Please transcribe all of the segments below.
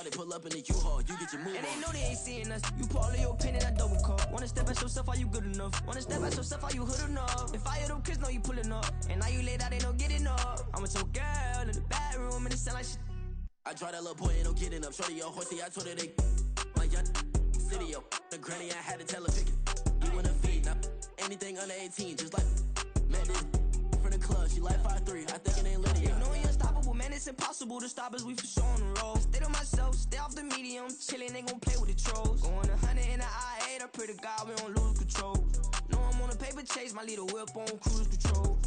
started, pull up in the U-Haul, you get your move on. And they know they ain't seeing us. You pull all of your pin in that double cup. Wanna step at yourself, are you good enough? Wanna step at yourself, are you hood enough? If I hear them kids know you pulling up, and now you laid out, they don't get enough. I'm with your girl in the bedroom, and it sound like shit. I draw that little boy, ain't no getting up. Shorty, your horsey, I told her they my young city, yo. The granny, I had to tell her pick it. You wanna feed, now anything under 18, just like met this from the club. She like 5'3", I think it ain't Lydia. You know we unstoppable, man, it's impossible to stop us, we for sure on the road. Stay to myself, stay off the medium, chillin', they gon' play with the trolls. Going 100 in the I-8, I pray to God we don't lose control. Know I'm on a paper chase, my little whip on cruise control.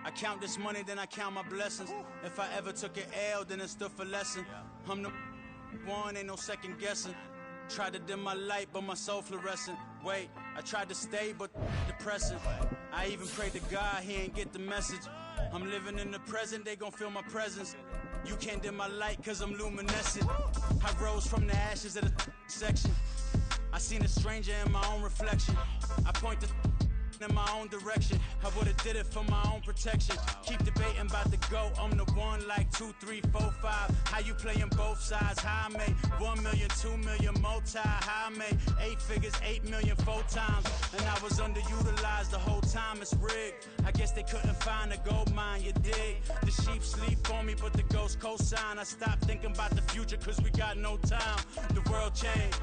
I count this money, then I count my blessings. If I ever took an L, then it stood for lesson. I'm the one, ain't no second guessing. Tried to dim my light, but my soul fluorescent. Wait, I tried to stay, but depressing. I even prayed to God, he ain't get the message. I'm living in the present, they gon' feel my presence. You can't dim my light, cause I'm luminescent. I rose from the ashes of the section. I seen a stranger in my own reflection. I point the in my own direction. I would've did it for my own protection. Keep debating about the GOAT. I'm the one like 2, 3, 4, 5. How you playing both sides? How I made 1 million, 2 million, multi. How I made 8 figures, 8 million, 4 times. And I was underutilized the whole time. It's rigged. I guess they couldn't find a gold mine, you dig? The sheep sleep on me, but the ghost cosign. I stopped thinking about the future, cause we got no time. The world changed.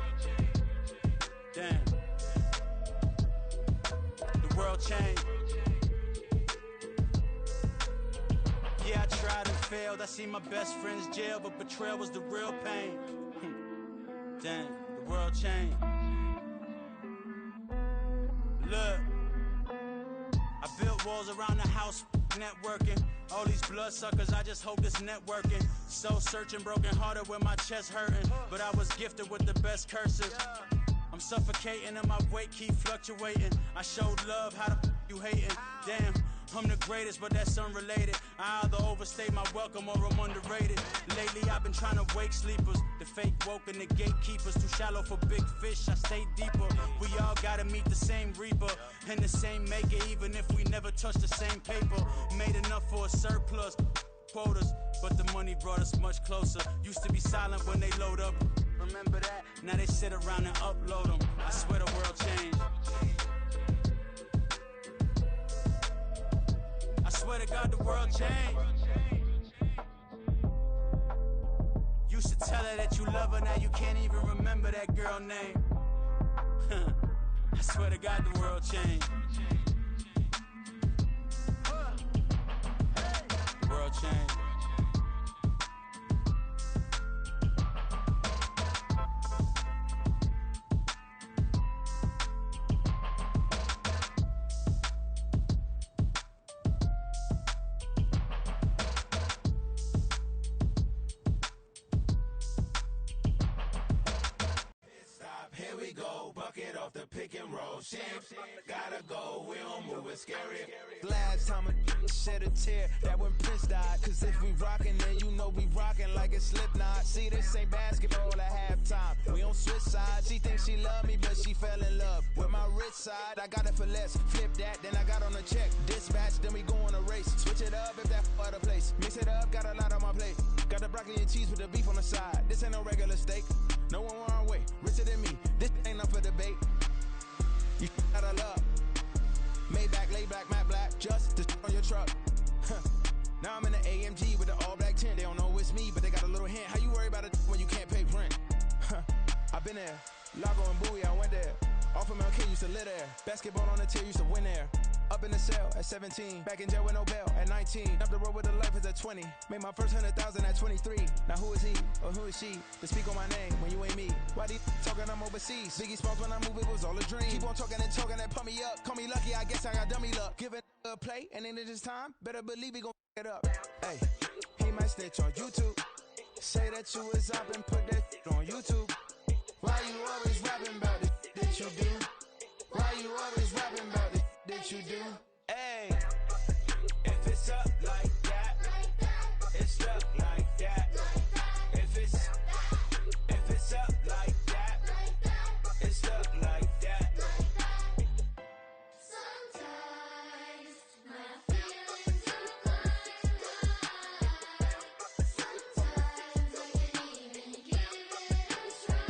Damn. The world changed. Yeah, I tried and failed. I seen my best friends jail, but betrayal was the real pain. Damn, the world changed. Look, I built walls around the house, networking. All these bloodsuckers, I just hope this networking. Soul searching, broken hearted with my chest hurting. But I was gifted with the best curses. I'm suffocating and my weight keep fluctuating. I showed love, how the you hating? Damn, I'm the greatest, but that's unrelated. I either overstay my welcome or I'm underrated. Lately I've been trying to wake sleepers. The fake woke and the gatekeepers. Too shallow for big fish, I stay deeper. We all gotta meet the same reaper and the same maker, even if we never touch the same paper. Made enough for a surplus quotas, but the money brought us much closer. Used to be silent when they load up. Remember that? Now they sit around and upload them. I swear the world changed. I swear to God the world changed. Used to tell her that you love her, now you can't even remember that girl name. I swear to God the world changed. The world changed. Pick and roll shit, gotta go, we don't move, it's scary. Last time a shed a tear, that when Prince died. Cause if we rockin', then you know we rockin' like a Slipknot. See, this ain't basketball at halftime, we don't switch sides. She thinks she love me, but she fell in love with my rich side. I got it for less, flip that, then I got on a check. Dispatch, then we go on a race. Switch it up if that other place. Mix it up, got a lot on my plate. Got the broccoli and cheese with the beef on the side. This ain't no regular steak, no one wrong way, richer than me. This ain't up for debate. You out of luck. Maybach, laid back, matte black, just the on your truck. Now I'm in the AMG with the all black tint. They don't know it's me, but they got a little hint. How you worry about it when you can't pay rent? I've been there. Lago and Bowie, I went there. Off of MLK, used to live there. Basketball on the tier, used to win there. Up in the cell at 17. Back in jail with no bail at 19. Up the road with the life is at 20. Made my first 100,000 at 23. Now who is he or who is she to speak on my name when you ain't me? Why these talking I'm overseas? Biggie Smalls when I move, it was all a dream. Keep on talking and pump me up. Call me lucky, I guess I got dummy luck. Give it a play and then it's time. Better believe he gon' it up. Hey, he might snitch on YouTube. Say that you was up and put that on YouTube. Why you always rapping about it that you do? Why you always rapping about it did you do? Hey, if it's up like that, it's up like that. If it's up like that, it's up like that. Sometimes my feelings are blind. Sometimes I can't even give it a try.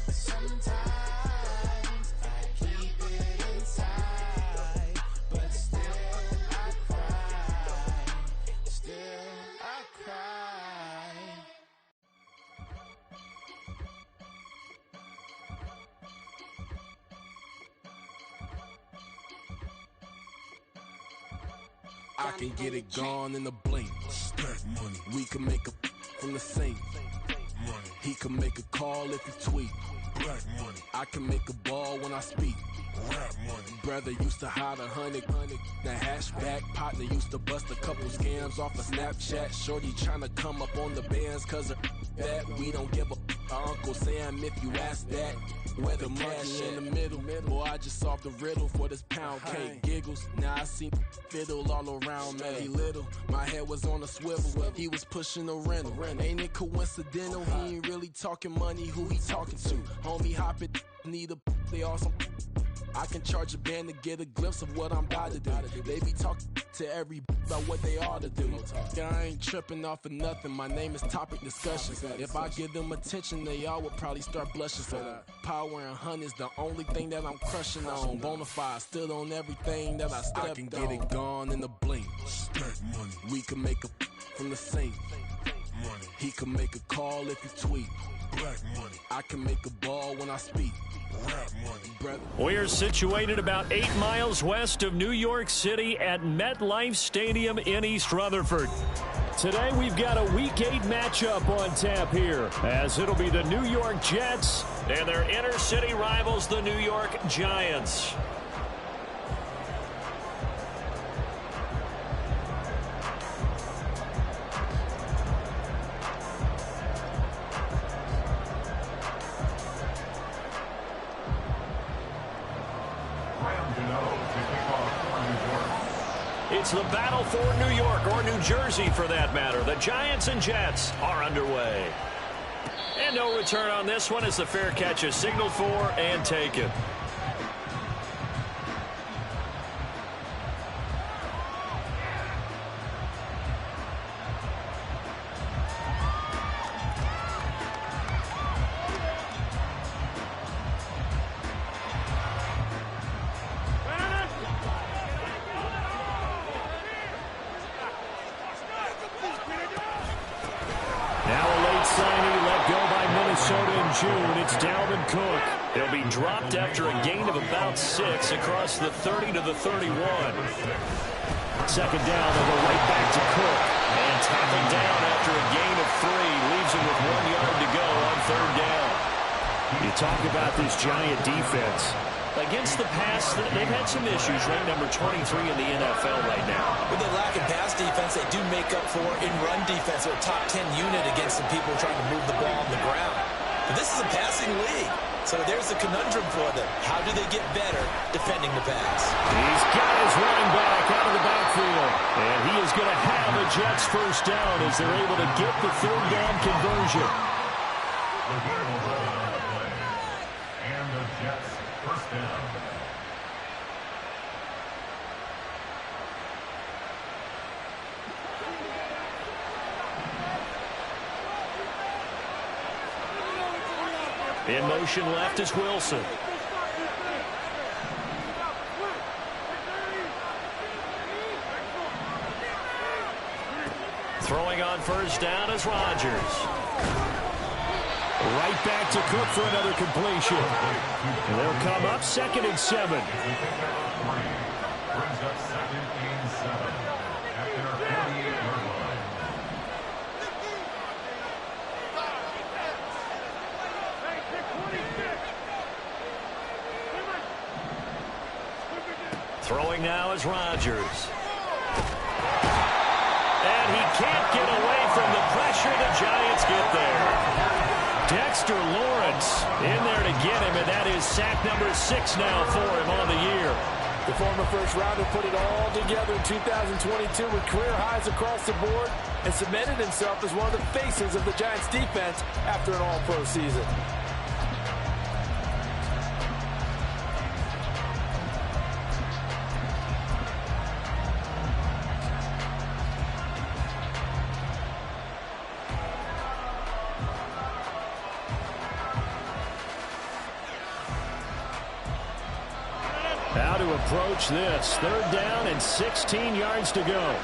Sometimes I keep it inside, but still I cry. Still I cry. I can get it gone in a blink. Stack money. We can make a from the sink. Money. He can make a call if he tweet. Black money. I can make a ball when I speak. Rap money. Brother used to hide 100. The hashback partner used to bust a couple scams off of Snapchat. Shorty tryna come up on the bands cause of that. We don't give a Uncle Sam if you ask that. Where the money in the middle. Boy, I just solved the riddle for this pound cake. Giggles, now I see fiddle all around me. He little, my head was on a swivel. He was pushing a rental. Ain't it coincidental? He ain't really talking money, who he talking to? Homie, hop it, need a they awesome. I can charge a band to get a glimpse of what I'm about to do. They be talking to every about what they ought to do. I ain't tripping off of nothing. My name is topic discussion. If I give them attention, they all would probably start blushing. So power and hunt is the only thing that I'm crushing on. Bonafide, stood on everything that I stepped on. I can get it gone in a blink. Stack money. We can make a from the sink. Money. He can make a call if he tweet. Black money. I can make a ball when I speak. We're situated about 8 miles west of New York City at MetLife Stadium in East Rutherford. Today we've got a Week 8 matchup on tap here, as it'll be the New York Jets and their inner city rivals, the New York Giants. It's the battle for New York, or New Jersey for that matter. The Giants and Jets are underway. And no return on this one as the fair catch is signaled for and taken. It's Dalvin Cook. He'll be dropped after a gain of about 6 across the 30 to the 31. Second down, they'll go right back to Cook. And tackled down after a gain of 3. Leaves him with 1 yard to go on third down. You talk about this Giant defense. Against the pass, they've had some issues. Ranked number 23 in the NFL right now. With their lack of pass defense, they do make up for in run defense. They're a top 10 unit against some people trying to move the ball on the ground. But this is a passing league, so there's a conundrum for them. How do they get better defending the pass? He's got his running back out of the backfield. And he is going to have a Jets first down as they're able to get the third down conversion. And the Jets first down. In motion left is Wilson. Throwing on first down is Rodgers. Right back to Cook for another completion. They'll come up 2nd and 7. Brings up 2nd and 7 at their 48-yard line. Throwing now is Rodgers. And he can't get away from the pressure. The Giants get there. Dexter Lawrence in there to get him, and that is sack number 6 now for him on the year. The former first-rounder put it all together in 2022 with career highs across the board and cemented himself as one of the faces of the Giants' defense after an all-pro season. How to approach this. 3rd down and 16 yards to go.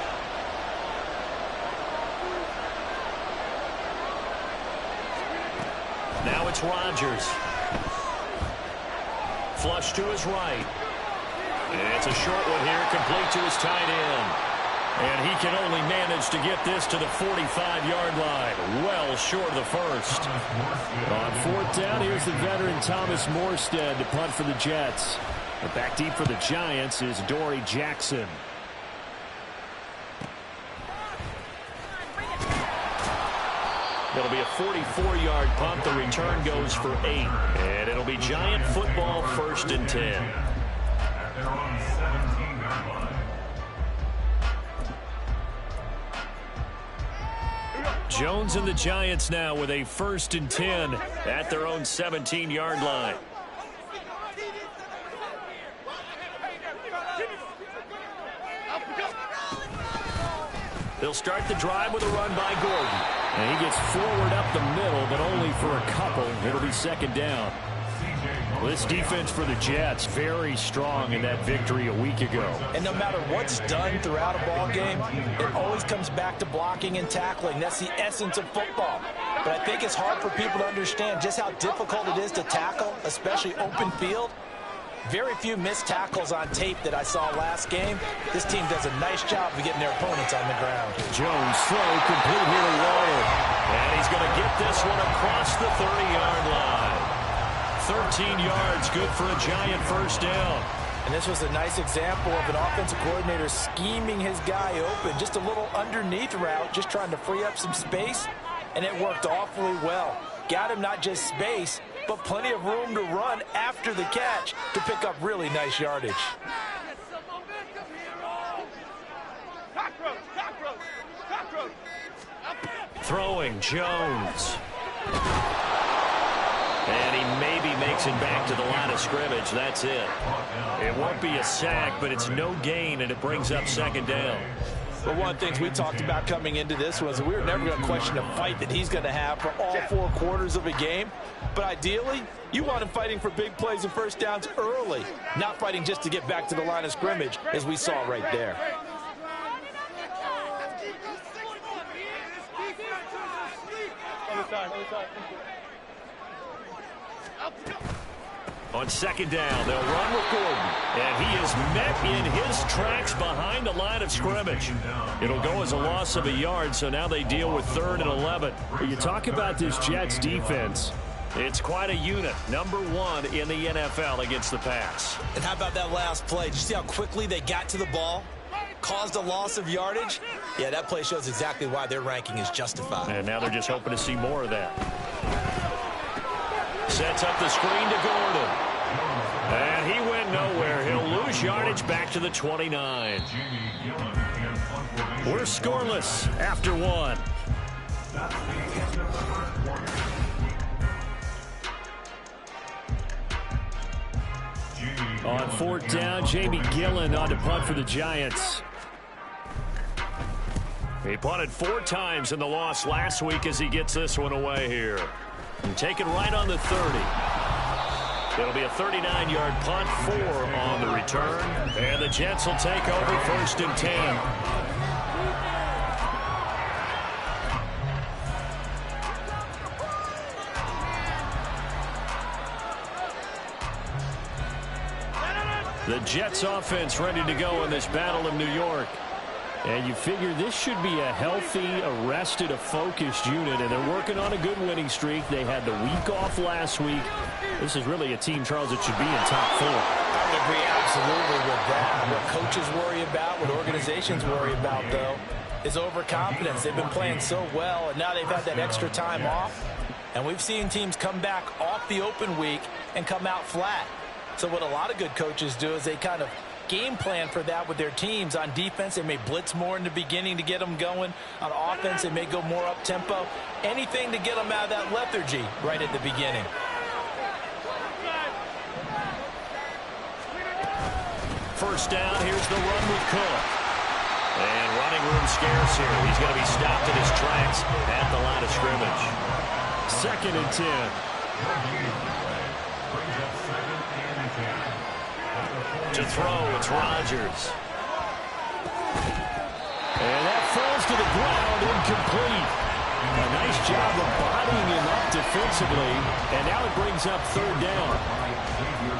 Now it's Rodgers. Flush to his right. It's a short one here, complete to his tight end. And he can only manage to get this to the 45-yard line. Well short of the first. On 4th down, here's the veteran Thomas Morstead to punt for the Jets. But back deep for the Giants is Dory Jackson. It'll be a 44-yard punt. The return goes for 8. And it'll be Giant football, 1st and 10. At their own 17-yard line. Jones and the Giants now with a 1st and 10 at their own 17-yard line. They'll start the drive with a run by Gordon. And he gets forward up the middle, but only for a couple. It'll be 2nd down. Well, this defense for the Jets, very strong in that victory a week ago. And no matter what's done throughout a ball game, it always comes back to blocking and tackling. That's the essence of football. But I think it's hard for people to understand just how difficult it is to tackle, especially open field. Very few missed tackles on tape that I saw last game. This team does a nice job of getting their opponents on the ground. Jones throw complete here to Lawyer. And he's going to get this one across the 30-yard line. 13 yards, good for a Giant 1st down. And this was a nice example of an offensive coordinator scheming his guy open. Just a little underneath route, just trying to free up some space. And it worked awfully well. Got him not just space, but plenty of room to run after the catch to pick up really nice yardage. Throwing Jones. And he maybe makes it back to the line of scrimmage. That's it. It won't be a sack, but it's no gain, and it brings up 2nd down. But one of the things we talked about coming into this was that we were never going to question the fight that he's going to have for all 4 quarters of a game. But ideally, you want him fighting for big plays and 1st downs early, not fighting just to get back to the line of scrimmage, as we saw right there. On 2nd down, they'll run with Gordon. And he is met in his tracks behind the line of scrimmage. It'll go as a loss of a yard, so now they deal with 3rd and 11. When you talk about this Jets defense, it's quite a unit. Number 1 in the NFL against the pass. And how about that last play? Did you see how quickly they got to the ball? Caused a loss of yardage? Yeah, that play shows exactly why their ranking is justified. And now they're just hoping to see more of that. Sets up the screen to Gordon. And he went nowhere. He'll lose yardage back to the 29. We're scoreless after 1. On 4th down, Jamie Gillen on to punt for the Giants. He punted 4 times in the loss last week as he gets this one away here. And taken right on the 30. It'll be a 39-yard punt, 4 on the return. And the Jets will take over 1st and 10. The Jets offense ready to go in this Battle of New York. And you figure this should be a healthy, arrested, a focused unit, and they're working on a good winning streak. They had the week off last week. This is really a team, Charles, that should be in top 4. I would agree absolutely with that. What coaches worry about, what organizations worry about, though, is overconfidence. They've been playing so well, and now they've had that extra time off. And we've seen teams come back off the open week and come out flat. So what a lot of good coaches do is they kind of game plan for that with their teams. On defense, they may blitz more in the beginning to get them going. On offense, they may go more up-tempo. Anything to get them out of that lethargy right at the beginning. First down, here's the run with Cook. And running room scarce here. He's going to be stopped in his tracks at the line of scrimmage. 2nd and 10. To throw, it's Rodgers. And that falls to the ground, incomplete. A nice job of bodying him up defensively, and now it brings up 3rd down.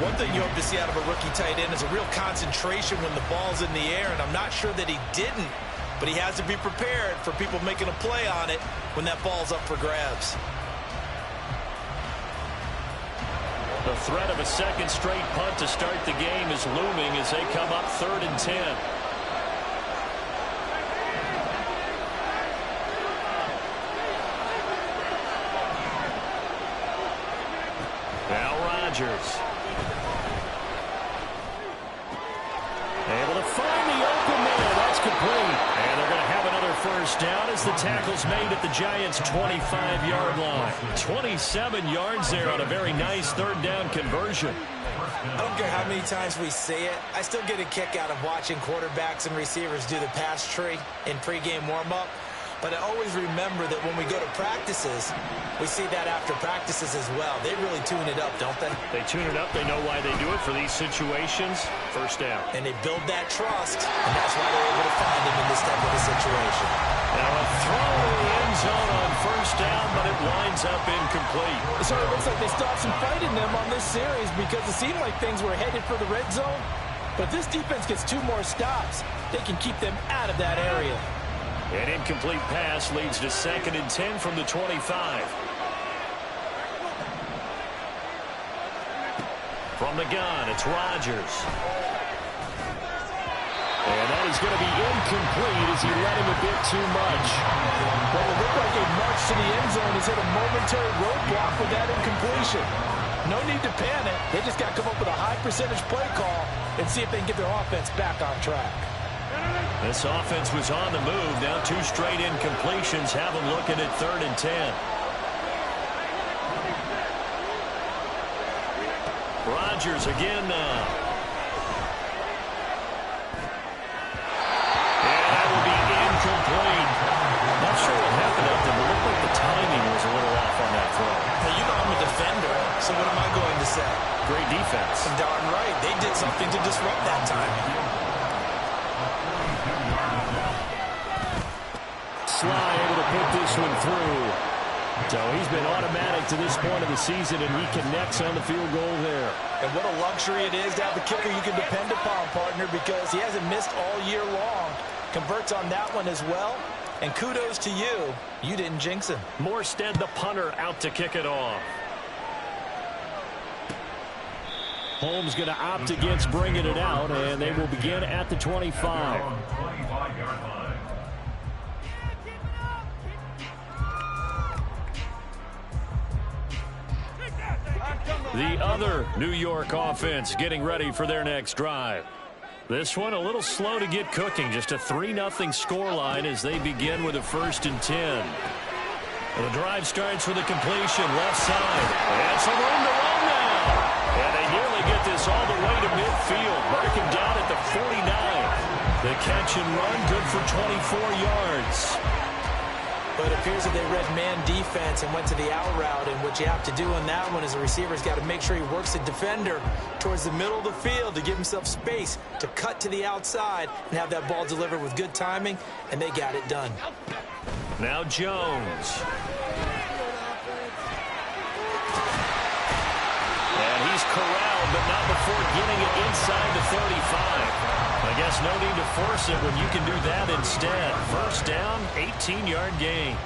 One thing you hope to see out of a rookie tight end is a real concentration when the ball's in the air, and I'm not sure that he didn't, but he has to be prepared for people making a play on it when that ball's up for grabs. The threat of a second straight punt to start the game is looming as they come up 3rd and 10. Now Rodgers. Able to find the open man. That's complete. And they're going to have another first down as the tackle's made at the Giants' 25-yard line. 27 yards there on a very nice 3rd down conversion. I don't care how many times we say it. I still get a kick out of watching quarterbacks and receivers do the pass tree in pregame warm-up. But I always remember that when we go to practices, we see that after practices as well. They really tune it up, don't they? They tune it up. They know why they do it for these situations. First down. And they build that trust, and that's why they're able to find him in this type of a situation. Now a throw in the end zone on first down, but it winds up incomplete. So it looks like they stopped some fight in them on this series because it seemed like things were headed for the red zone. But if this defense gets 2 more stops, they can keep them out of that area. An incomplete pass leads to 2nd and 10 from the 25. From the gun, it's Rodgers. And that is going to be incomplete as he let him a bit too much. Well, it looked like a march to the end zone has hit a momentary roadblock with that incompletion. No need to panic. They just got to come up with a high percentage play call and see if they can get their offense back on track. This offense was on the move. Now 2 straight incompletions have them looking at 3rd and 10. Rodgers again now. And that will be incomplete. Not sure what happened out there, but it looked like the timing was a little off on that throw. Well, you know I'm a defender, so what am I going to say? Great defense. Darn right. They did something to disrupt that timing. Sly able to put this one through. So he's been automatic to this point of the season, and he connects on the field goal there. And what a luxury it is to have a kicker you can depend upon, partner, because he hasn't missed all year long. Converts on that one as well. And kudos to you. You didn't jinx him. Morstead, the punter, out to kick it off. Holmes going to opt against bringing it out, and they will begin at the 25. The other New York offense getting ready for their next drive. This one a little slow to get cooking. Just a 3-0 scoreline as they begin with a 1st and 10. The drive starts with a completion left side. And some room to run now. And they nearly get this all the way to midfield. Marking down at the 49. The catch and run good for 24 yards. But it appears that they read man defense and went to the out route. And what you have to do on that one is the receiver's got to make sure he works the defender towards the middle of the field to give himself space to cut to the outside and have that ball delivered with good timing, and they got it done. Now Jones. And he's corralled, but not before getting it inside the 35. I guess no need to force it when you can do that instead. First down, 18-yard gain.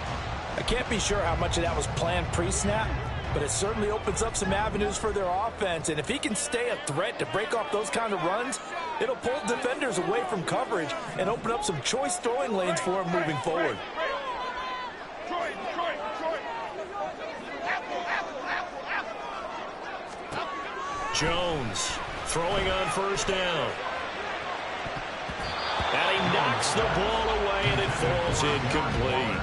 I can't be sure how much of that was planned pre-snap, but it certainly opens up some avenues for their offense. And if he can stay a threat to break off those kind of runs, it'll pull defenders away from coverage and open up some choice throwing lanes for him moving forward. Jones throwing on first down. And he knocks the ball away, and it falls incomplete.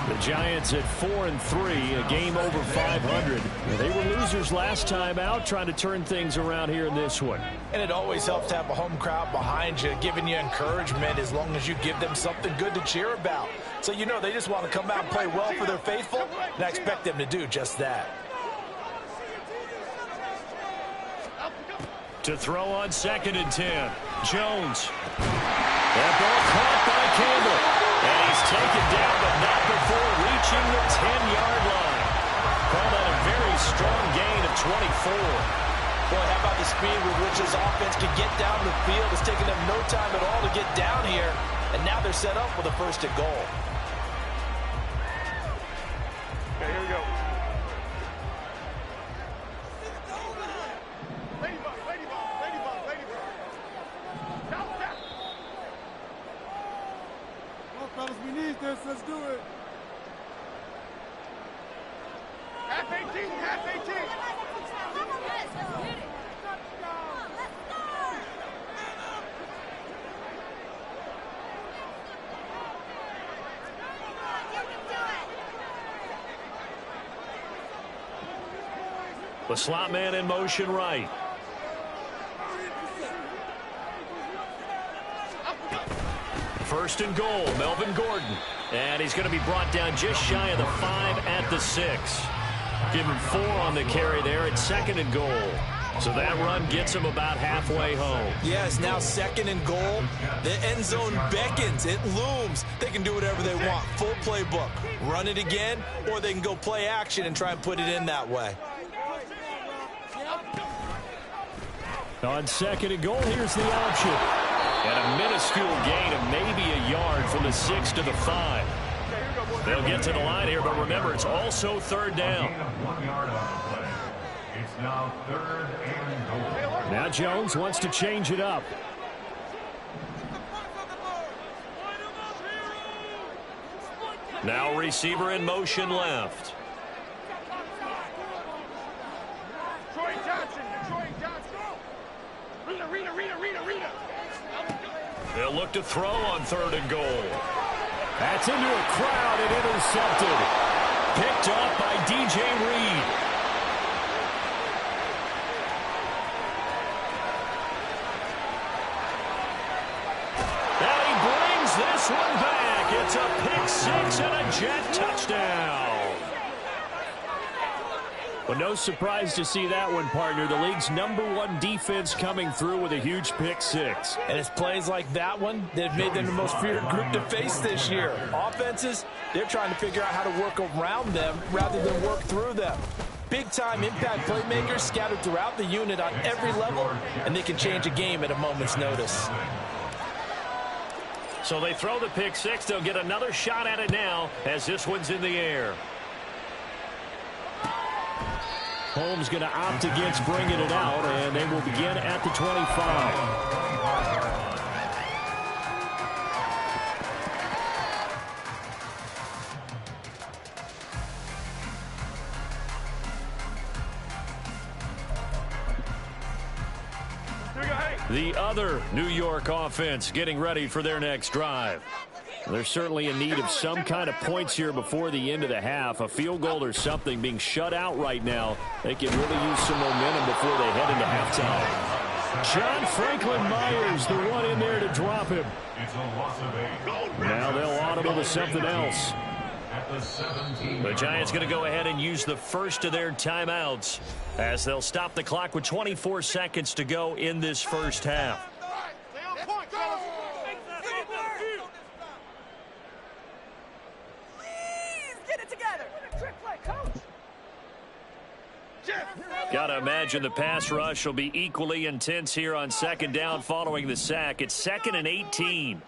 The Giants at 4-3, a game over 500. They were losers last time out, trying to turn things around here in this one. And it always helps to have a home crowd behind you, giving you encouragement as long as you give them something good to cheer about. So you know they just want to come out and play well for their faithful, and I expect them to do just that. To throw on 2nd and 10. Jones. That ball caught by Campbell. And he's taken down, but not before reaching the 10-yard line. Call that a very strong gain of 24. Boy, how about the speed with which this offense can get down the field? It's taken them no time at all to get down here. And now they're set up with a 1st and goal. Okay, here we go. Fellas, we need this. Let's do it. Half 18, half 18. The slot man in motion right. First and goal, Melvin Gordon. And he's going to be brought down just shy of the 5 at the 6. Give him 4 on the carry there at 2nd and goal. So that run gets him about halfway home. Yes, now 2nd and goal. The end zone beckons. It looms. They can do whatever they want. Full playbook. Run it again, or they can go play action and try and put it in that way. On 2nd and goal, here's the option. And a minuscule gain of maybe a yard from the 6 to the 5. They'll get to the line here, but remember, it's also 3rd down. It's now 3rd and goal. Now Jones wants to change it up. Now receiver in motion left. Detroit Johnson. Rita. They'll look to throw on 3rd and goal. That's into a crowd and intercepted. Picked off by DJ Reed. And he brings this one back. It's a pick 6 and a Jet touchdown. But no surprise to see that one, partner. The league's #1 defense coming through with a huge pick 6. And it's plays like that one that have made them the most feared group to face this year. Offenses, they're trying to figure out how to work around them rather than work through them. Big-time impact playmakers scattered throughout the unit on every level, and they can change a game at a moment's notice. So they throw the pick 6. They'll get another shot at it now as this one's in the air. Holmes going to opt against bringing it out, and they will begin at the 25. The other New York offense getting ready for their next drive. They're certainly in need of some kind of points here before the end of the half. A field goal or something. Being shut out right now, they can really use some momentum before they head into halftime. John Franklin Myers, the one in there to drop him. Now they'll audible to something else. The Giants going to go ahead and use the first of their timeouts as they'll stop the clock with 24 seconds to go in this first half. Got to imagine the pass rush will be equally intense here on 2nd down following the sack. It's 2nd and 18.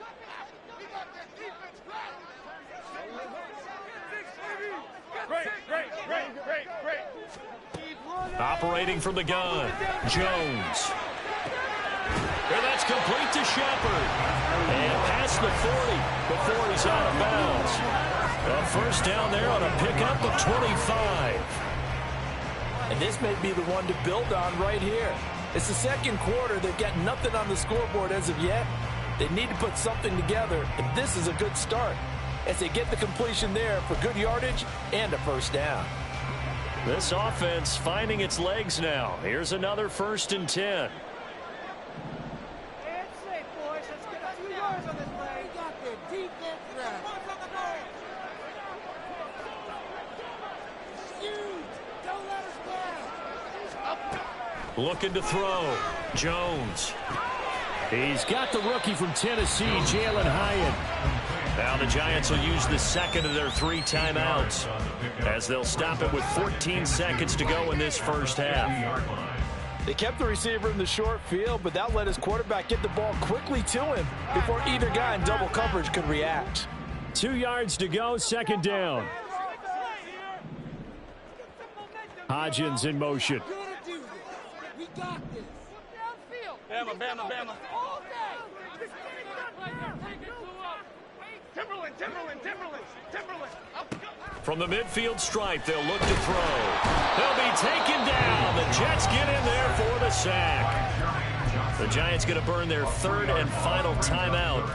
Operating from the gun, Jones. And that's complete to Shepard. And past the 40 before he's out of bounds. A first down there on a pickup of 25. And this may be the one to build on right here. It's the second quarter. They've got nothing on the scoreboard as of yet. They need to put something together, and this is a good start as they get the completion there for good yardage and a first down. This offense finding its legs now. Here's another 1st and 10. It's safe, boys. Let's get a few yards on this play. We got the defense right. Huge. Don't let us down. Looking to throw. Jones. He's got the rookie from Tennessee, Jalen Hyatt. Now the Giants will use the second of their 3 timeouts as they'll stop it with 14 seconds to go in this first half. They kept the receiver in the short field, but that let his quarterback get the ball quickly to him before either guy in double coverage could react. 2 yards to go, second down. Hodgins in motion. We got this. Bama, Bama, Bama. Timberland. Up. From the midfield stripe, they'll look to throw. They'll be taken down. The Jets get in there for the sack. The Giants going to burn their 3rd and final timeout.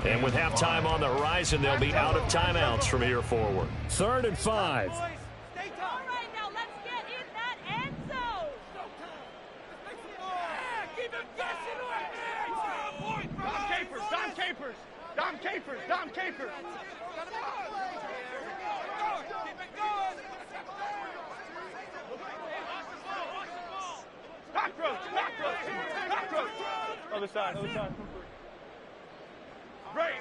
And with halftime on the horizon, they'll be out of timeouts from here forward. 3rd and 5. Dom Capers. Cockroach. Other side. Great.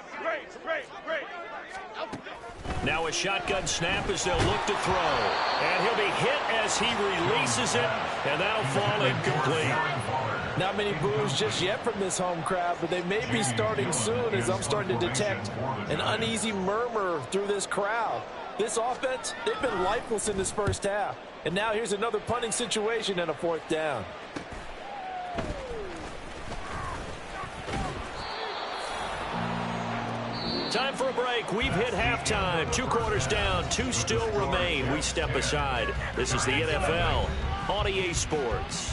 Now a shotgun snap as they'll look to throw. And he'll be hit as he releases it, and that'll fall incomplete. Not many boos just yet from this home crowd, but they may be starting soon as I'm starting to detect an uneasy murmur through this crowd. This offense, they've been lifeless in this first half. And now here's another punting situation and a 4th down. Time for a break. We've hit halftime. 2 quarters down. 2 still remain. We step aside. This is the NFL on EA Sports.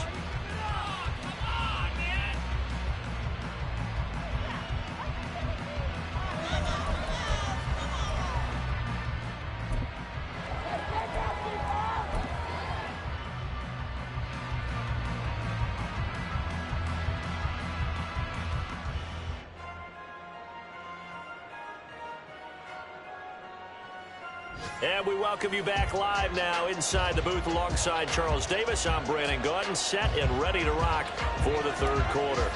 And we welcome you back live now inside the booth alongside Charles Davis. I'm Brandon Gordon, set and ready to rock for the 3rd quarter.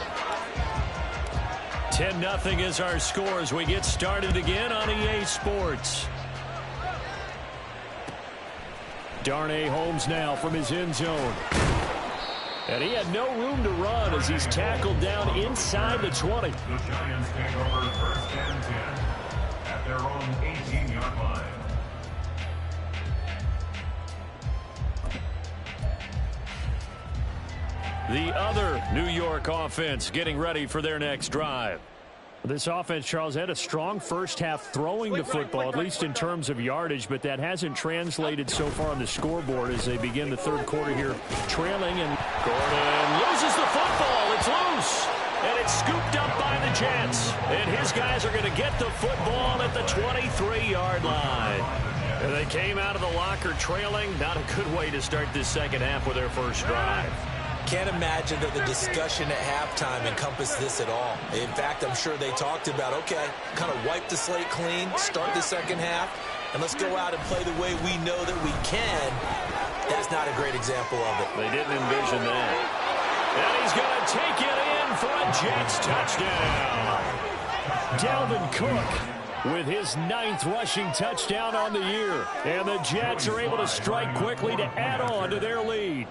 10-0 is our score as we get started again on EA Sports. Darnay Holmes now from his end zone. And he had no room to run as he's tackled down inside the 20. The Giants take over 1st and 10 at their own 18-yard line. The other New York offense getting ready for their next drive. This offense, Charles, had a strong first half throwing the football, at least in terms of yardage, but that hasn't translated so far on the scoreboard as they begin the 3rd quarter here trailing. And Gordon loses the football. It's loose. And it's scooped up by the Jets. And his guys are going to get the football at the 23-yard line. And they came out of the locker trailing. Not a good way to start this second half with their first drive. Can't imagine that the discussion at halftime encompassed this at all. In fact, I'm sure they talked about, okay, kind of wipe the slate clean, start the second half, and let's go out and play the way we know that we can. That's not a great example of it. They didn't envision that. And he's going to take it in for a Jets touchdown. Dalvin Cook with his 9th rushing touchdown on the year. And the Jets are able to strike quickly to add on to their lead.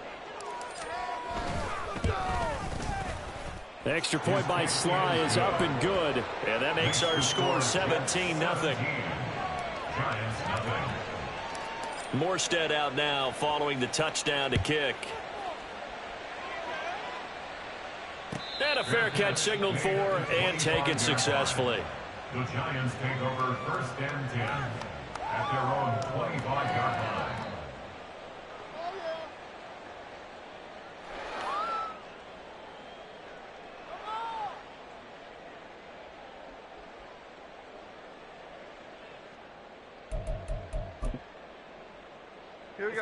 Extra point by Sly is up and good. And that makes our score 17-0. Morstead out now following the touchdown to kick. And a fair catch signaled for and taken successfully. The Giants take over 1st and 10 at their own 25-yard line.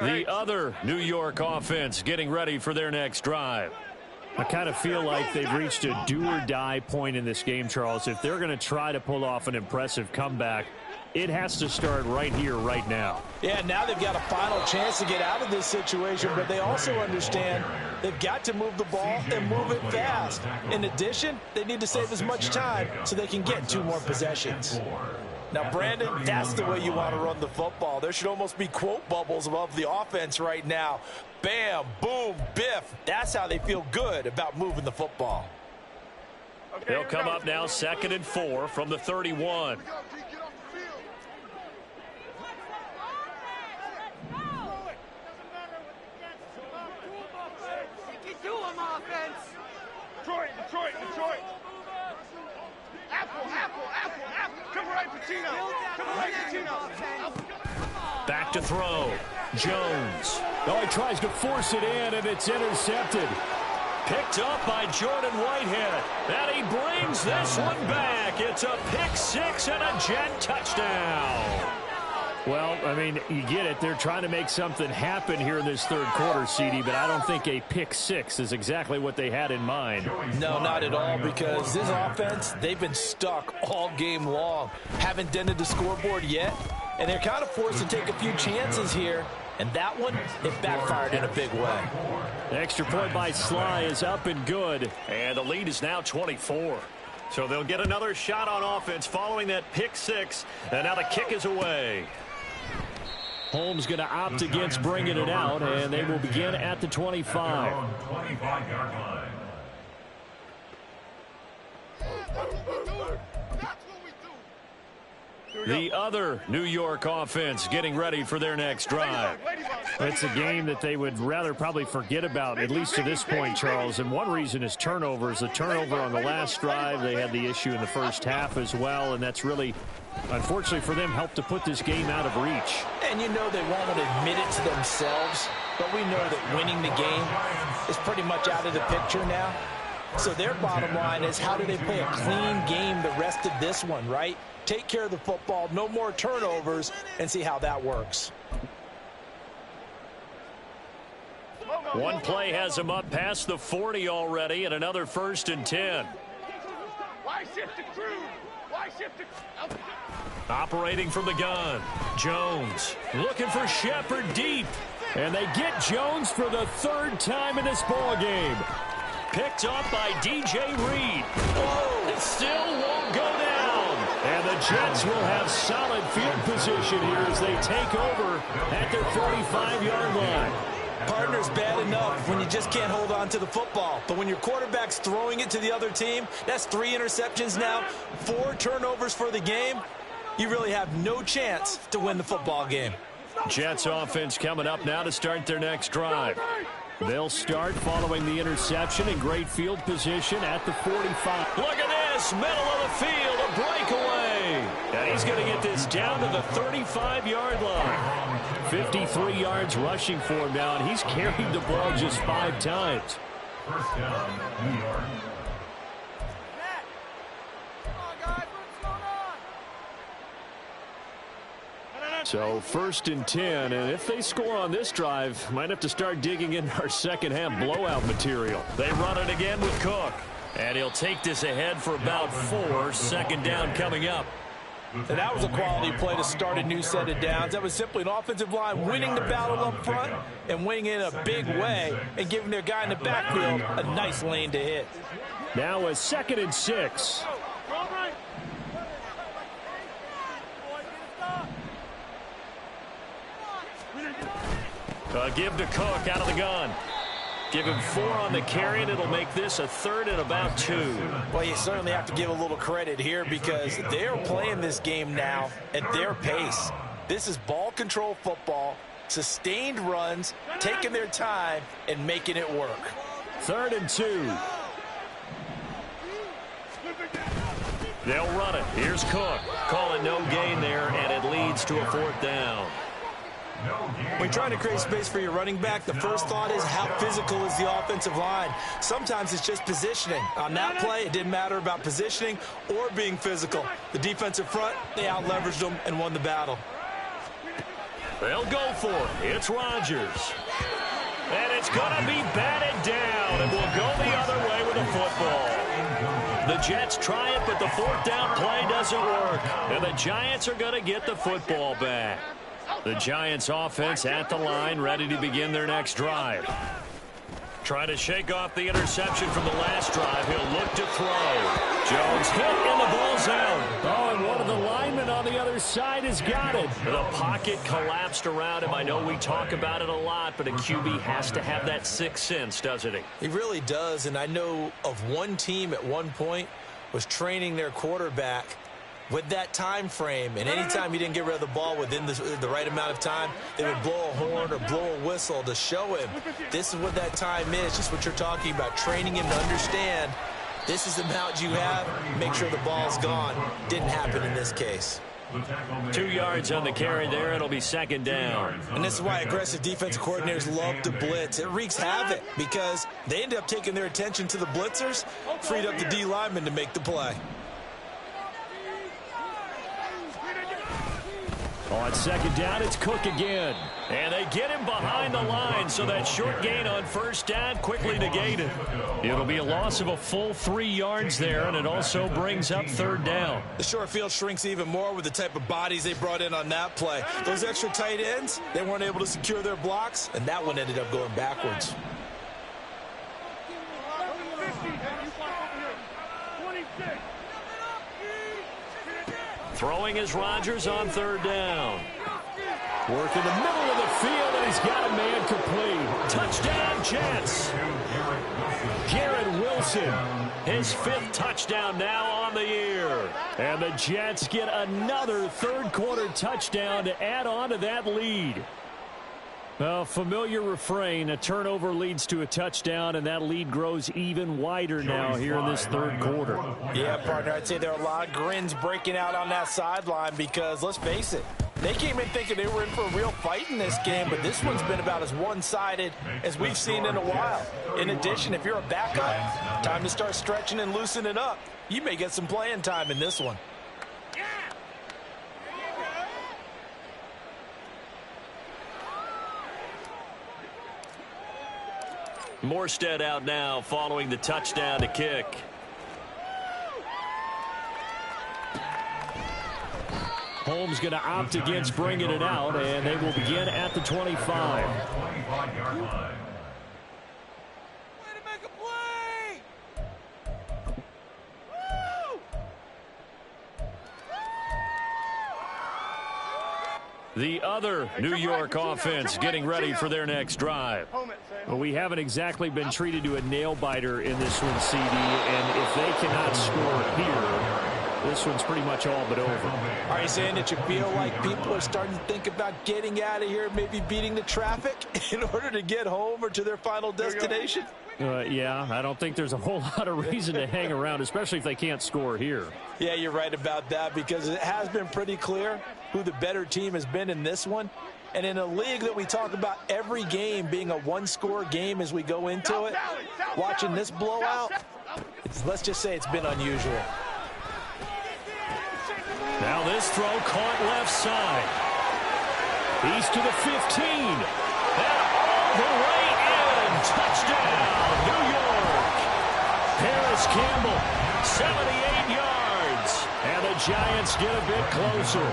The other New York offense getting ready for their next drive. I kind of feel like they've reached a do-or-die point in this game, Charles. If they're going to try to pull off an impressive comeback, it has to start right here, right now. Yeah, now they've got a final chance to get out of this situation, but they also understand they've got to move the ball and move it fast. In addition, they need to save as much time so they can get 2 more possessions. Now, Brandon, that's the way you want to run the football. There should almost be quote bubbles above the offense right now. Bam, boom, biff. That's how they feel good about moving the football. They'll come up now 2nd and 4 from the 31. Detroit. Apple. Come right, Patino. Back to throw. Jones. Oh, he tries to force it in, and it's intercepted. Picked up by Jordan Whitehead. And he brings this one back. It's a pick 6 and a Jet touchdown. Well, I mean, you get it. They're trying to make something happen here in this 3rd quarter, CD, but I don't think a pick 6 is exactly what they had in mind. No, not at all, because this offense, they've been stuck all game long. Haven't dented the scoreboard yet, and they're kind of forced to take a few chances here. And that one, it backfired in a big way. The extra point by Sly is up and good. And the lead is now 24. So they'll get another shot on offense following that pick 6. And now the kick is away. Holmes going to opt against bringing it out, and they will begin at the 25. 25-yard line. The other New York offense getting ready for their next drive. It's a game that they would rather probably forget about, at least to this point, Charles. And one reason is turnovers. The turnover on the last drive, they had the issue in the first half as well, and that's really, unfortunately for them, helped to put this game out of reach. And you know they won't admit it to themselves, but we know that winning the game is pretty much out of the picture now. So their bottom line is, how do they play a clean game the rest of this one, right? Take care of the football, no more turnovers, and see how that works. One play has him up past the 40 already, and another 1st and 10. Why shift the crew? Operating from the gun, Jones looking for Shepard deep. And they get Jones for the 3rd time in this ball game. Picked up by DJ Reed. Whoa, it still won't go down. And the Jets will have solid field position here as they take over at their 45-yard line. Partner's bad enough when you just can't hold on to the football. But when your quarterback's throwing it to the other team, that's 3 interceptions now, 4 turnovers for the game. You really have no chance to win the football game. Jets offense coming up now to start their next drive. They'll start following the interception in great field position at the 45. Look at this, middle of the field, a breakaway. And he's going to get this down to the 35-yard line. 53 yards rushing for him now, and he's carried the ball just 5 times. First down, New York. So 1st and 10, and if they score on this drive, might have to start digging in our second half blowout material. They run it again with Cook, and he'll take this ahead for about 4. 2nd down coming up. And that was a quality play to start a new set of downs. That was simply an offensive line winning the battle up front and winning it in a big way and giving their guy in the backfield a nice lane to hit. Now a 2nd and 6. Give to Cook out of the gun. Give him 4 on the carry, and it'll make this a 3rd and about 2. Well, you certainly have to give a little credit here because they're playing this game now at their pace. This is ball control football, sustained runs, taking their time, and making it work. 3rd and 2. They'll run it. Here's Cook. Calling no gain there, and it leads to a 4th down. When you're trying to create space for your running back, the first thought is how physical is the offensive line. Sometimes it's just positioning. On that play, it didn't matter about positioning or being physical. The defensive front, they out-leveraged them and won the battle. They'll go for it. It's Rodgers. And it's going to be batted down, and will go the other way with the football. The Jets try it, but the fourth down play doesn't work. And the Giants are going to get the football back. The Giants offense at the line, ready to begin their next drive. Trying to shake off the interception from the last drive. He'll look to throw. Jones hit, and the ball's out. Oh, and one of the linemen on the other side has got it. The pocket collapsed around him. I know we talk about it a lot, but a QB has to have that sixth sense, doesn't he? He really does, and I know of one team at one point was training their quarterback with that time frame, and anytime he didn't get rid of the ball within the right amount of time, they would blow a horn or blow a whistle to show him this is what that time is, just what you're talking about, training him to understand this is the amount you have, make sure the ball's gone. Didn't happen in this case. 2 yards on the carry there. It'll be second down. And this is why aggressive defensive coordinators love to blitz. It wreaks havoc because they end up taking their attention to the blitzers, freed up the D lineman to make the play. On second down, it's Cook again. And they get him behind the line, so that short gain on first down quickly negated. It'll be a loss of a full 3 yards there, and it also brings up third down. The short field shrinks even more with the type of bodies they brought in on that play. Those extra tight ends, they weren't able to secure their blocks, and that one ended up going backwards. Throwing is Rodgers on third down. Work in the middle of the field, and he's got a man complete. Touchdown, Jets. Garrett Wilson, his 5th touchdown now on the year. And the Jets get another third-quarter touchdown to add on to that lead. A familiar refrain, a turnover leads to a touchdown, and that lead grows even wider now here in this third quarter. Yeah, partner, I'd say there are a lot of grins breaking out on that sideline because, let's face it, they came in thinking they were in for a real fight in this game, but this one's been about as one-sided as we've seen in a while. In addition, if you're a backup, time to start stretching and loosening up. You may get some playing time in this one. Morstead out now following the touchdown to kick. Holmes going to opt against bringing it out, and they will begin at the 25. The other New York offense getting ready for their next drive. Well, we haven't exactly been treated to a nail-biter in this one, CD, and if they cannot score here, this one's pretty much all but over. Are you saying that you feel like people are starting to think about getting out of here, maybe beating the traffic in order to get home or to their final destination? Yeah, I don't think there's a whole lot of reason to hang around, especially if they can't score here. Yeah, you're right about that because it has been pretty clear who the better team has been in this one. And in a league that we talk about every game being a one-score game as we go into it, watching this blowout, let's just say it's been unusual. Now this throw caught left side. He's to the 15. And all the way in. Touchdown, New York. Paris Campbell, 78 yards. And the Giants get a bit closer.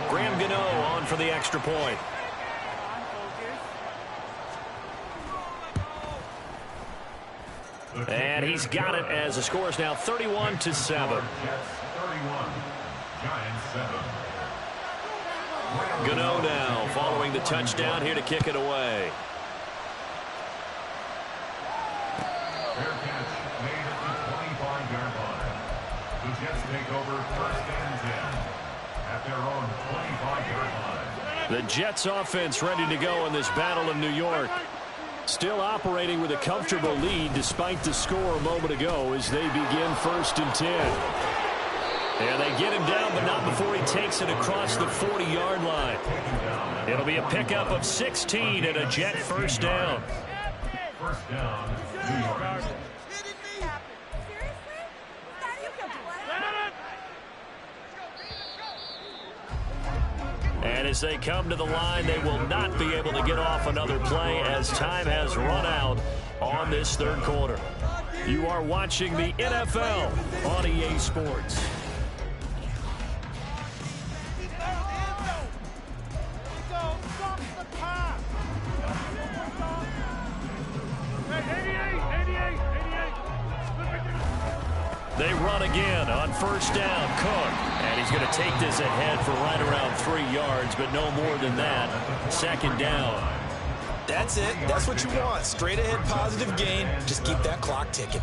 Graham Gano on for the extra point. And he's got it as the score is now 31-7. Gano now following the touchdown here to kick it away. Fair catch made at the 25-yard line. The Jets take over first and 10 at their own 25-yard line. The Jets offense ready to go in this battle of New York. Still operating with a comfortable lead despite the score a moment ago as they begin first and 10. And they get him down, but not before he takes it across the 40-yard line. It'll be a pickup of 16 and a Jet first down. First down, New York. And as they come to the line, they will not be able to get off another play as time has run out on this third quarter. You are watching the NFL on EA Sports. They run again on first down. Cook. And he's going to take this ahead for right around 3 yards, but no more than that. Second down. That's it. That's what you want. Straight ahead positive gain. Just keep that clock ticking.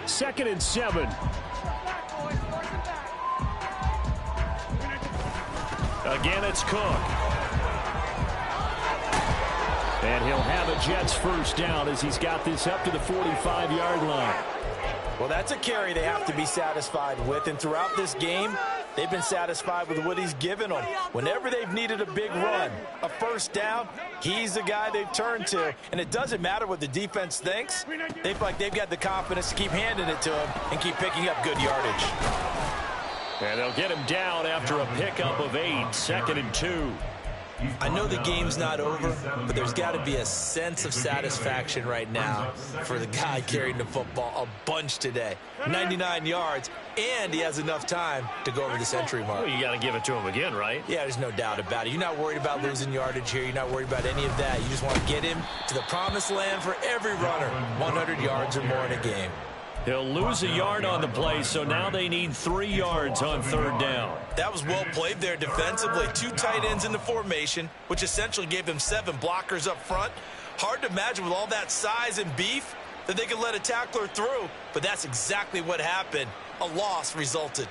Second and 7. Again, it's Cook. And he'll have a Jets first down as he's got this up to the 45-yard line. Well, that's a carry they have to be satisfied with. And throughout this game, they've been satisfied with what he's given them. Whenever they've needed a big run, a first down, he's the guy they've turned to. And it doesn't matter what the defense thinks. They've got the confidence to keep handing it to him and keep picking up good yardage. And they'll get him down after a pickup of 8, second and 2. I know the game's not over, but there's got to be a sense of satisfaction right now for the guy carrying the football a bunch today. 99 yards, and he has enough time to go over the century mark. Well, you got to give it to him again, right? Yeah, there's no doubt about it. You're not worried about losing yardage here. You're not worried about any of that. You just want to get him to the promised land for every runner, 100 yards or more in a game. He'll lose a yard on the play, so now they need 3 yards on third down. That was well played there defensively. 2 tight ends in the formation, which essentially gave them 7 blockers up front. Hard to imagine with all that size and beef that they could let a tackler through, but that's exactly what happened. A loss resulted.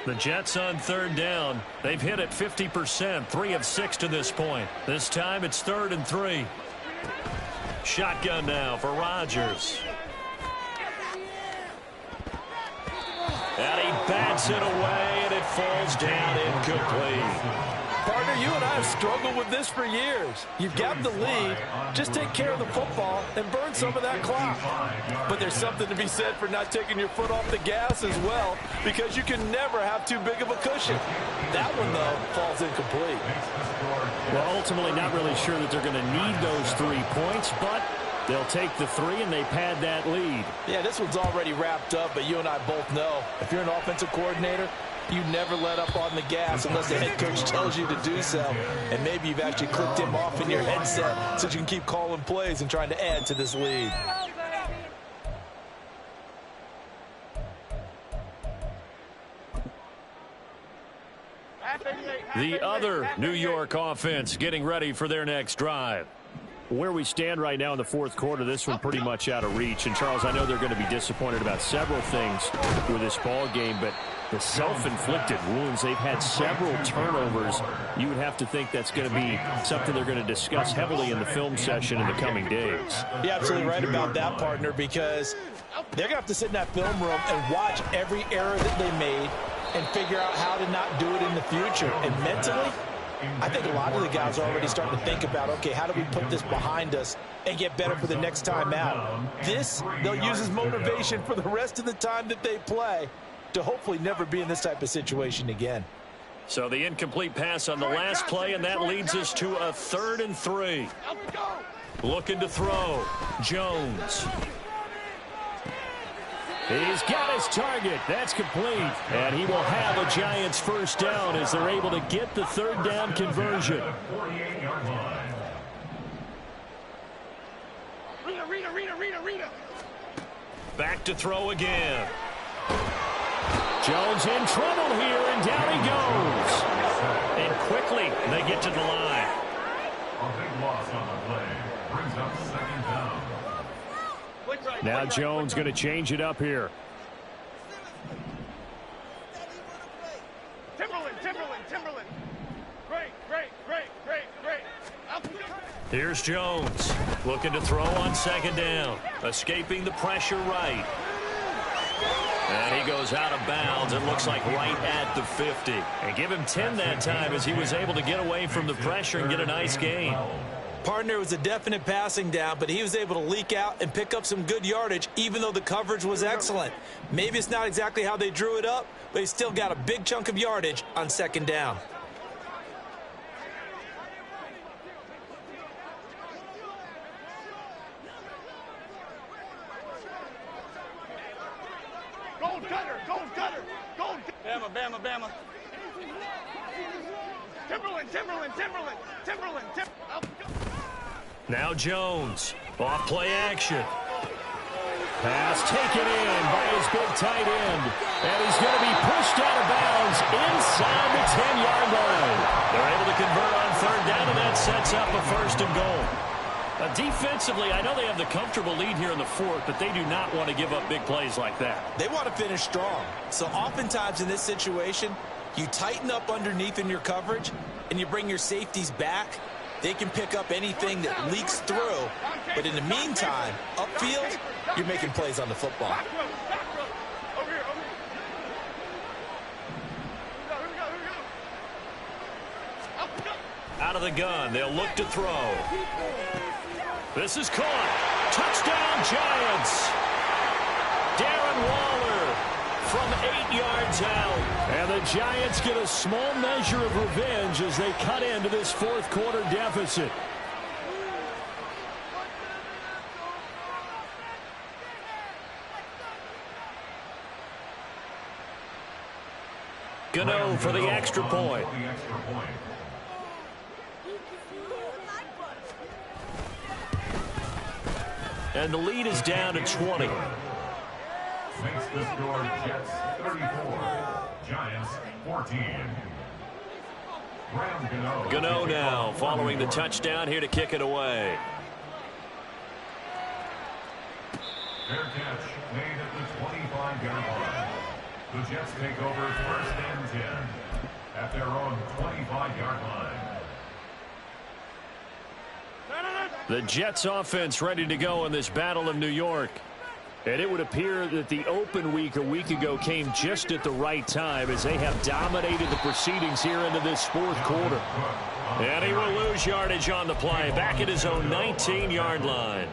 The Jets on third down. They've hit it 50%, 3 of 6 to this point. This time it's 3rd and 3. Shotgun now for Rodgers. And he bats it away, and it falls down incomplete. Partner, you and I have struggled with this for years. You've got the lead. Just take care of the football and burn some of that clock. But there's something to be said for not taking your foot off the gas as well, because you can never have too big of a cushion. That one, though, falls incomplete. Well, ultimately not really sure that they're going to need those 3 points, but they'll take the 3 and they pad that lead. Yeah, this one's already wrapped up, but you and I both know if you're an offensive coordinator, you never let up on the gas unless the head coach tells you to do so. And maybe you've actually clicked him off in your headset so you can keep calling plays and trying to add to this lead. The other New York offense getting ready for their next drive. Where we stand right now in the fourth quarter, this one pretty much out of reach. And, Charles, I know they're going to be disappointed about several things with this ball game, but the self-inflicted wounds, they've had several turnovers. You would have to think that's going to be something they're going to discuss heavily in the film session in the coming days. You're absolutely right about that, partner, because they're going to have to sit in that film room and watch every error that they made and figure out how to not do it in the future. And mentally, I think a lot of the guys are already starting to think about, okay, how do we put this behind us and get better for the next time out? This, they'll use as motivation for the rest of the time that they play to hopefully never be in this type of situation again. So the incomplete pass on the last play, and that leads us to a 3rd and 3. Looking to throw. Jones. He's got his target. That's complete. And he will have a Giants first down as they're able to get the 3rd down conversion. Rita. Back to throw again. Jones in trouble here, and down he goes. And quickly they get to the line. A big loss on the play. Brings up 2nd down. Now Jones going to change it up here. Timberland. Great. Here's Jones looking to throw on 2nd down. Escaping the pressure right. And he goes out of bounds, it looks like right at the 50. And give him 10 that time as he was able to get away from the pressure and get a nice gain. Partner was a definite passing down, but he was able to leak out and pick up some good yardage, even though the coverage was excellent. Maybe it's not exactly how they drew it up, but he still got a big chunk of yardage on second down. Gold cutter, gold cutter, gold cutter. Bama, Bama, Bama. Timberland, Timberland, Timberland, Timberland, Timberland. Now Jones, off play action. Pass taken in by his big tight end. And he's going to be pushed out of bounds inside the 10-yard line. They're able to convert on third down, and that sets up a first and goal. Defensively, I know they have the comfortable lead here in the fourth, but they do not want to give up big plays like that. They want to finish strong. So oftentimes in this situation, you tighten up underneath in your coverage, and you bring your safeties back. They can pick up anything that leaks through. But in the meantime, upfield, you're making plays on the football. Out of the gun, they'll look to throw. This is caught. Touchdown, Giants. Darren Waller from 8 yards out. And the Giants get a small measure of revenge as they cut into this fourth quarter deficit. Gano for the extra point. And the lead is down to 20. Makes the score Jets 34, Giants 14. Gano now following the touchdown here to kick it away. Fair catch made at the 25-yard line. The Jets take over first and 10 at their own 25-yard line. The Jets offense ready to go in this Battle of New York. And it would appear that the open week a week ago came just at the right time as they have dominated the proceedings here into this fourth quarter. And he will lose yardage on the play back at his own 19-yard line.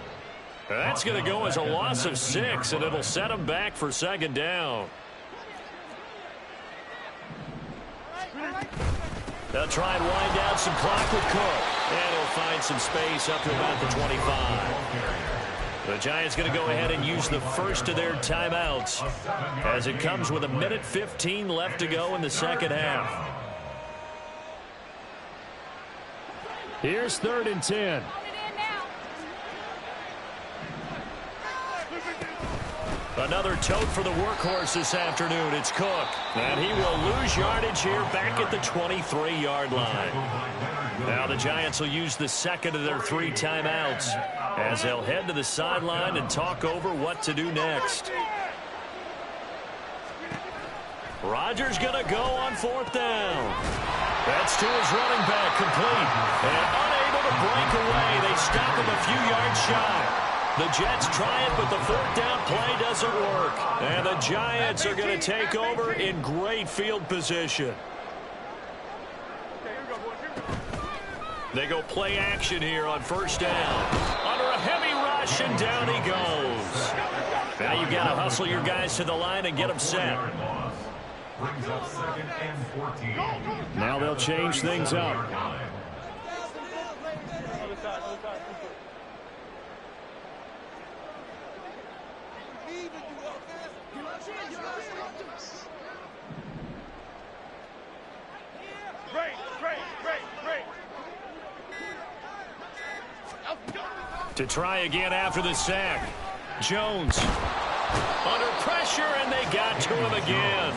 That's going to go as a loss of 6, and it'll set him back for second down. They'll try and wind down some clock with Cook. And he'll find some space up to about the 25. The Giants going to go ahead and use the first of their timeouts as it comes with 1:15 left to go in the second half. Here's 3rd and 10. Another tote for the workhorse this afternoon. It's Cook. And he will lose yardage here back at the 23-yard line. Now the Giants will use the second of their 3 timeouts as they'll head to the sideline and talk over what to do next. Rodgers going to go on 4th down. That's to his running back, complete. And unable to break away. They stop him a few yards shy. The Jets try it, but the 4th down play doesn't work. And the Giants are going to take over in great field position. They go play action here on 1st down. Under a heavy rush, and down he goes. Now you've got to hustle your guys to the line and get them set. Now they'll change things up. To try again after the sack. Jones under pressure, and they got to him again.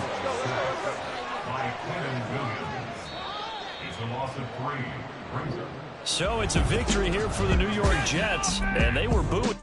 So it's a victory here for the New York Jets, and they were booed.